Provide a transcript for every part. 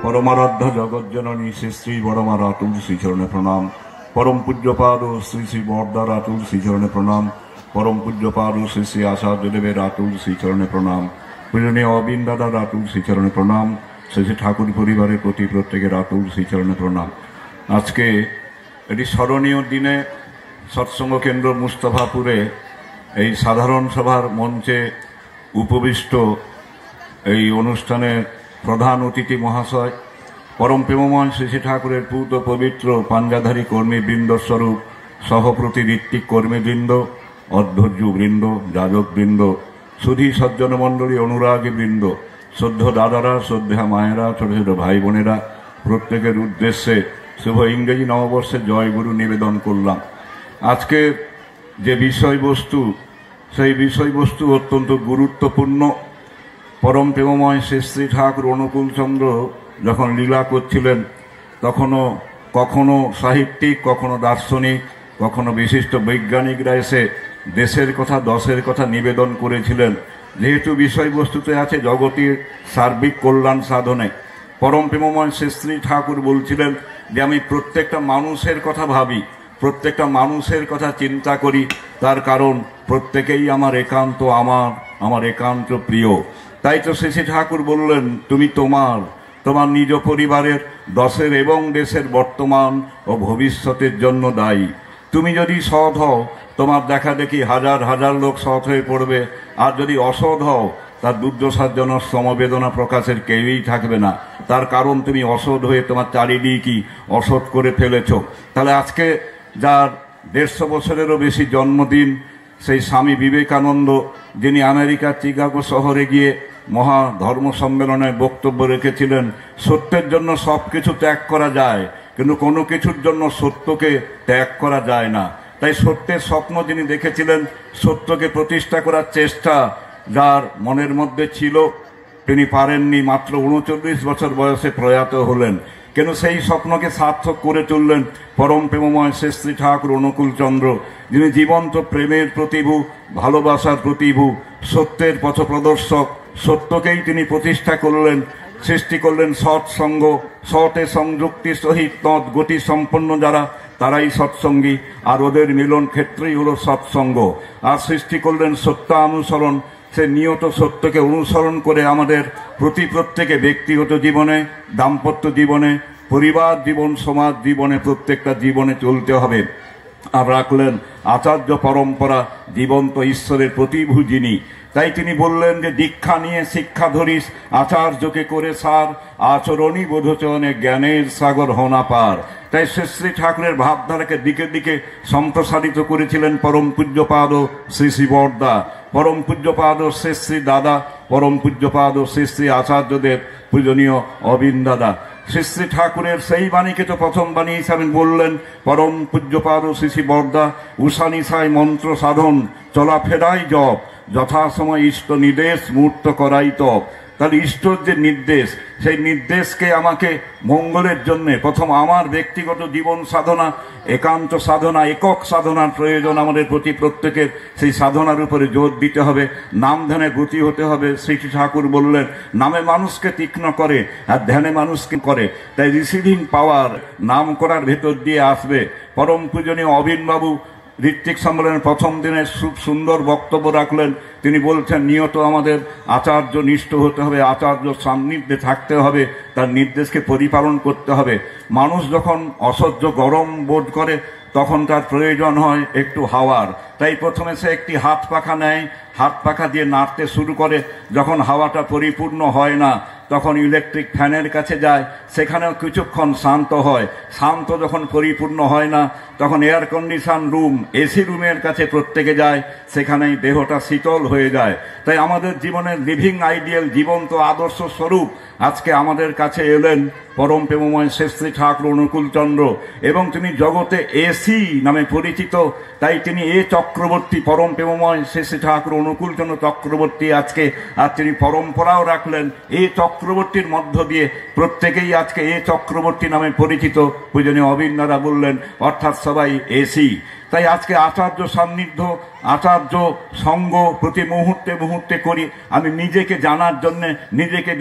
परमाराध्य जगज्जननी श्री श्री बड़मा रातुल श्रीचरणे प्रणाम। परम पूज्यपाद श्री श्री बरदा रातुल श्रीचरणे प्रणाम। परम पूज्यपाद श्री श्री आचार्यदेव रातुल श्रीचरणे प्रणाम। पूजनीय अबिन दादा रातुल श्रीचरणे प्रणाम। श्री श्री ठाकुर परिवारेर प्रति प्रत्येके रातुल श्रीचरणे प्रणाम। आज के एटी स्मरणीय दिने सत्संग केंद्र मुस्तफापुरे এই সাধারণ সভার মঞ্চে উপবিষ্ট এই অনুষ্ঠানের প্রধান অতিথি মহাশয় परम प्रेममय श्री श्री ठाकुरेर पूत पवित्र पांजाधारी कर्मीबृंद स्वरूप सहप्रति ऋत्विक कर्मीबृंद अध्यक्षबृंद जाजकबृंद सुधी सज्जन मंडली अनुरागीबृंद श्रद्धा दादारा श्रद्धा मायेरा छोट छोट भाई बोनेरा प्रत्येकेर उद्देश्ये शुभ इंग्रेजी नववर्षे जय गुरु निवेदन करलाम। आज के যে বিষয়বস্তু সেই বিষয়বস্তু অত্যন্ত গুরুত্বপূর্ণ। পরম প্রেমময় শ্রী শ্রী ঠাকুর অনুকূল চন্দ্র যখন লীলা করছিলেন তখনও কখনো সাহিত্যিক কখনো দার্শনিক কখনো বিশিষ্ট বৈজ্ঞানিকরা এসে দেশের কথা দশের কথা নিবেদন করেছিলেন। যেহেতু বিষয়বস্তুতে আছে জগতের সার্বিক কল্যাণ সাধনে, পরম প্রেমময় শ্রী শ্রী ঠাকুর বলছিলেন যে আমি প্রত্যেকটা মানুষের কথা ভাবি, প্রত্যেকটা মানুষের কথা চিন্তা করি, তার কারণ প্রত্যেকেই আমার একান্ত আমার একান্ত প্রিয়। তাই তো শ্রী শ্রী ঠাকুর বললেন তুমি তোমার নিজ পরিবারের দশের এবং দেশের বর্তমান ও ভবিষ্যতের জন্য দায়ী। তুমি যদি সৎ হও তোমার দেখা দেখি হাজার হাজার লোক সৎ হয়ে পড়বে, আর যদি অসৎ হও তার দুর্দশার জন্য সমবেদনা প্রকাশের কেউই থাকবে না। তার কারণ তুমি অসৎ হয়ে তোমার চারিদিকই অসৎ করে ফেলেছ। তাহলে আজকে যার 150 বছরেরও বেশি জন্মদিন, সেই স্বামী বিবেকানন্দ যিনি আমেরিকার চিকাগো শহরে গিয়ে মহা ধর্ম সম্মেলনে বক্তব্য রেখেছিলেন সত্যের জন্য সব কিছু ত্যাগ করা যায়, কিন্তু কোনো কিছুর জন্য সত্যকে ত্যাগ করা যায় না। তাই সত্যের স্বপ্ন যিনি দেখেছিলেন, সত্যকে প্রতিষ্ঠা করার চেষ্টা যার মনের মধ্যে ছিল, তিনি পারেননি। মাত্র 39 বছর বয়সে প্রয়াত হলেন, কিন্তু সেই স্বপ্নকে সার্থক করে তুললেন পরম প্রেমময় শ্রী শ্রী ঠাকুর অনুকূল চন্দ্র, যিনি জীবন্ত প্রেমের প্রতিভু, ভালোবাসার প্রতিভু, সত্যের পথপ্রদর্শক। সত্যকেই তিনি প্রতিষ্ঠা করলেন, সৃষ্টি করলেন সৎসঙ্গ। সতে সংযুক্তি সহিত তৎ গতি সম্পন্ন যারা, তারাই সৎসঙ্গী, আর ওদের মিলন ক্ষেত্রেই হলো সৎসঙ্গ। আর সৃষ্টি করলেন সত্যানুসরণ। সে নিয়ত সত্যকে অনুসরণ করে আমাদের প্রত্যেকে ব্যক্তিগত জীবনে, দাম্পত্য জীবনে, পরিবার জীবন, সমাজ জীবনে, প্রত্যেকটা জীবনে চলতে হবে। আর রাখলেন আচার্য পরম্পরা, জীবন্ত ঈশ্বরের প্রতিভু যিনি। তাই তিনি বললেন যে দীক্ষা নিয়ে শিক্ষা ধরিস, আচার্যকে করে সার, আচরণী বোধচরণে জ্ঞানের সাগর হনা পার। তাই শ্রী শ্রী ঠাকুরের ভাবধারাকে দিকে দিকে সম্প্রসারিত করেছিলেন পরম পূজ্যপাদ শ্রী শ্রী বরদা, পরম পূজ্যপাদ শ্রী শ্রী দাদা, পরম পূজ্যপাদ শ্রী শ্রী আচার্যদেব, পূজনীয় অবিন দাদা। শ্রী শ্রী ঠাকুরের সেই বাণীকে তো প্রথম বাণী হিসাবে বললেন পরম পূজ্যপাদ শ্রী শ্রী বরদা, উষানিশায় মন্ত্র সাধন, চলাফেরাই জপ, যথাসময় ইষ্ট নির্দেশ মূর্ত করাই তপ। তাহলে ঈশ্বর যে নির্দেশ, সেই নির্দেশকে আমাকে মঙ্গলের জন্যে প্রথম আমার ব্যক্তিগত জীবন সাধনা, একান্ত সাধনা, একক সাধনার প্রয়োজন আমাদের প্রতি প্রত্যেকের। সেই সাধনার উপরে জোর দিতে হবে, নাম ধ্যানে ব্রতী হতে হবে। শ্রী ঠাকুর বললেন নামে মানুষকে তীক্ষ্ণ করে আর ধ্যানে মানুষকে করে। তাই রিসিভিং পাওয়ার নাম করার ভেতর দিয়ে আসবে। পরম পূজনীয় অবিনবাবু ঋত্বিক সম্মেলনের প্রথম দিনে খুব সুন্দর বক্তব্য রাখলেন। তিনি বলছেন নিয়ত আমাদের আচার্য নিষ্ঠ হতে হবে, আচার্য সান্নিধ্যে থাকতে হবে, তার নির্দেশকে পরিপালন করতে হবে। মানুষ যখন অসহ্য গরম বোধ করে তখন তার প্রয়োজন হয় একটু হাওয়ার। তাই প্রথমে সে একটি হাত পাখা নেয়, হাত পাখা দিয়ে নাড়তে শুরু করে। যখন হাওয়াটা পরিপূর্ণ হয় না তখন ইলেকট্রিক ফ্যানের কাছে যায়, সেখানেও কিছুক্ষণ শান্ত হয়। শান্ত যখন পরিপূর্ণ হয় না তখন এয়ার কন্ডিশন রুম, এসি রুমের কাছে প্রত্যেকে যায়, সেখানেই দেহটা শীতল হয়ে যায়। তাই আমাদের জীবনের লিভিং আইডিয়াল, জীবন্ত আদর্শ স্বরূপ আজকে আমাদের কাছে এলেন পরম প্রেমময় শ্রী শ্রী ঠাকুর অনুকূল চন্দ্র, এবং তিনি জগতে এসি নামে পরিচিত। তাই তিনি এ চক্রবর্তী, পরম প্রেমময় শ্রী শ্রী ঠাকুর অনুকূল চন্দ্র চক্রবর্তী আজকে। আর তিনি পরম্পরাও রাখলেন এ চক্রবর্তীর মধ্য দিয়ে প্রত্যেকেই আজকে এ চক্রবর্তী নামে পরিচিত। পূজনীয় অবিন্দারা বললেন অর্থাৎ সবাই এসি। তাই আজকে আচার্য সান্নিধ্য আচার্য সঙ্গ প্রতি মুহূর্তে মুহূর্তে করি। আমি নিজেকে জানার জন্যে, নিজেকে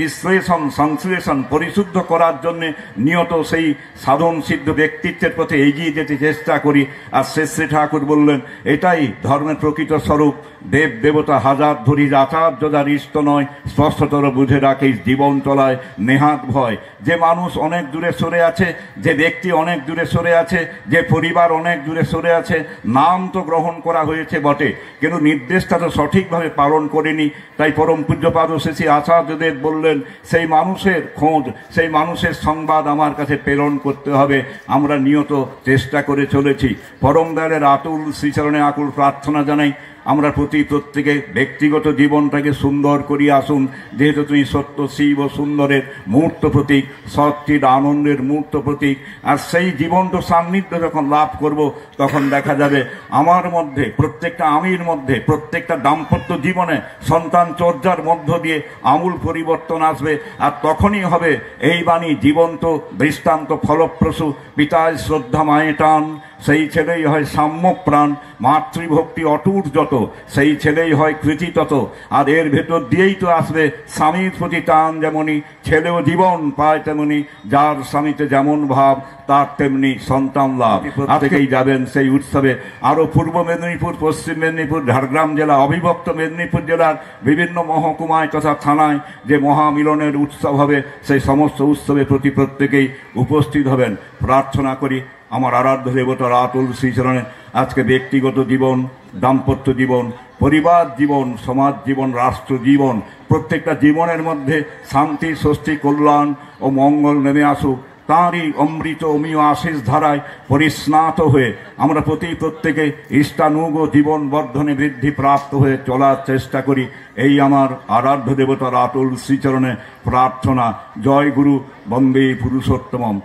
সংশ্লেষণ পরিশুদ্ধ করার জন্যে নিয়ত সেই সাধন সিদ্ধ ব্যক্তিত্বের পথে এগিয়ে যেতে চেষ্টা করি। আর শ্রী ঠাকুর বললেন, এটাই ধর্মের প্রকৃত স্বরূপ। দেব দেবতা হাজার ধরি, আচার্য যার ইষ্ট নয়, স্পষ্টতর বুঝে রাখে জীবন চলায় নেহাত ভয়। যে মানুষ অনেক দূরে সরে আছে, যে ব্যক্তি অনেক দূরে সরে আছে, যে পরিবার অনেক দূরে সরে আছে, নাম তো গ্রহণ করা হয়েছে বটে, কিন্তু নির্দেশটা তো সঠিকভাবে পালন করেনি। তাই পরম পূজ্যপাদ শ্রী আচার্যদেব বললেন, সেই মানুষের খোঁজ, সেই মানুষের সংবাদ আমার কাছে প্রেরণ করতে হবে। আমরা নিয়ত চেষ্টা করে চলেছি। পরম দয়ালের আতুল শ্রীচরণে আকুল প্রার্থনা জানাই, আমরা প্রত্যেকে ব্যক্তিগত জীবনটাকে সুন্দর করিয়া আসুন। যেহেতু তুমি সত্য শিব ও সুন্দরের মূর্ত প্রতীক, সত্যির আনন্দের মূর্ত প্রতীক। আর সেই জীবন্ত সান্নিধ্য যখন লাভ করব, তখন দেখা যাবে আমার মধ্যে, প্রত্যেকটা আমির মধ্যে, প্রত্যেকটা দাম্পত্য জীবনে সন্তান চর্যার মধ্য দিয়ে আমূল পরিবর্তন আসবে। আর তখনই হবে এই বাণী জীবন্ত দৃষ্টান্ত ফলপ্রসূ। পিতায় শ্রদ্ধা মায়ে টান, সেই ছেলেই হয় সাম্যক প্রাণ। মাতৃভক্তি অটুট যত, সেই ছেলেই হয় কৃতি তত। আর এর ভেতর দিয়েই তো আসবে স্বামীর প্রতি টান, যেমনই ছেলেও জীবন পায় তেমনি। যার স্বামীতে যেমন ভাব, তার তেমনি সন্তান লাভ। আজকেই যাবেন সেই উৎসবে। আরও পূর্ব মেদিনীপুর, পশ্চিম মেদিনীপুর, ঝাড়গ্রাম জেলা, অবিভক্ত মেদিনীপুর জেলার বিভিন্ন মহকুমায় তথা থানায় যে মহামিলনের উৎসব হবে, সেই সমস্ত উৎসবে প্রত্যেকেই উপস্থিত হবেন। প্রার্থনা করি আমার আরাধ্য দেবতার আতুল শ্রীচরণে আজকে ব্যক্তিগত জীবন, দাম্পত্য জীবন, পরিবার জীবন, সমাজ জীবন, রাষ্ট্র জীবন, প্রত্যেকটা জীবনের মধ্যে শান্তি, স্বস্তি, কল্যাণ ও মঙ্গল নেমে আসুক। তাঁরই অমৃত অমীয় আশিস ধারায় পরিস্নাত হয়ে আমরা প্রত্যেকে ইষ্টানুগ জীবন বর্ধনে বৃদ্ধি প্রাপ্ত হয়ে চলার চেষ্টা করি। এই আমার আরাধ্য দেবতার আতুল শ্রীচরণে প্রার্থনা। জয় গুরু, বন্দে পুরুষোত্তমম।